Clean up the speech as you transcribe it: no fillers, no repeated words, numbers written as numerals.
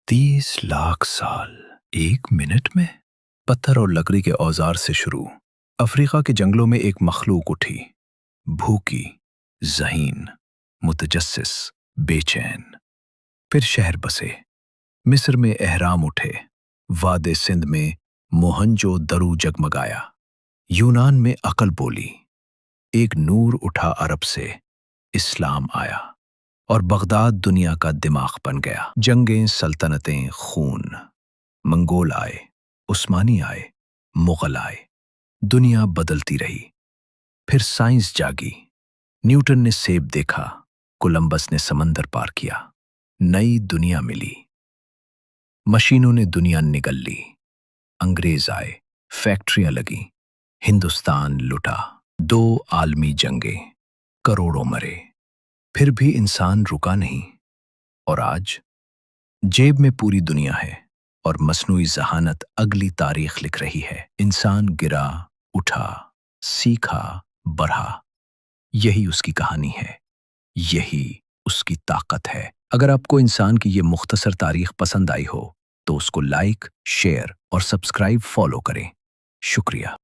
30 लाख साल 1 मिनट में। पत्थर और लकड़ी के औजार से शुरू। अफ्रीका के जंगलों में एक मखलूक उठी, भूखी, ज़हीन, मुतजस्सिस, बेचैन। फिर शहर बसे। मिस्र में एहराम उठे, वादे सिंध में मोहनजो दरू जगमगाया, यूनान में अकल बोली। एक नूर उठा अरब से, इस्लाम आया, और बगदाद दुनिया का दिमाग बन गया। जंगें, सल्तनतें, खून, मंगोल आए, उस्मानी आए, मुगल आए, दुनिया बदलती रही। फिर साइंस जागी। न्यूटन ने सेब देखा, कोलंबस ने समंदर पार किया, नई दुनिया मिली। मशीनों ने दुनिया निगल ली। अंग्रेज आए, फैक्ट्रियां लगी, हिंदुस्तान लुटा। 2 आलमी जंगें, करोड़ों मरे, फिर भी इंसान रुका नहीं। और आज जेब में पूरी दुनिया है, और मस्नूई ज़हानत अगली तारीख लिख रही है। इंसान गिरा, उठा, सीखा, बढ़ा। यही उसकी कहानी है, यही उसकी ताकत है। अगर आपको इंसान की ये मुख्तसर तारीख पसंद आई हो तो उसको लाइक, शेयर और सब्सक्राइब फॉलो करें। शुक्रिया।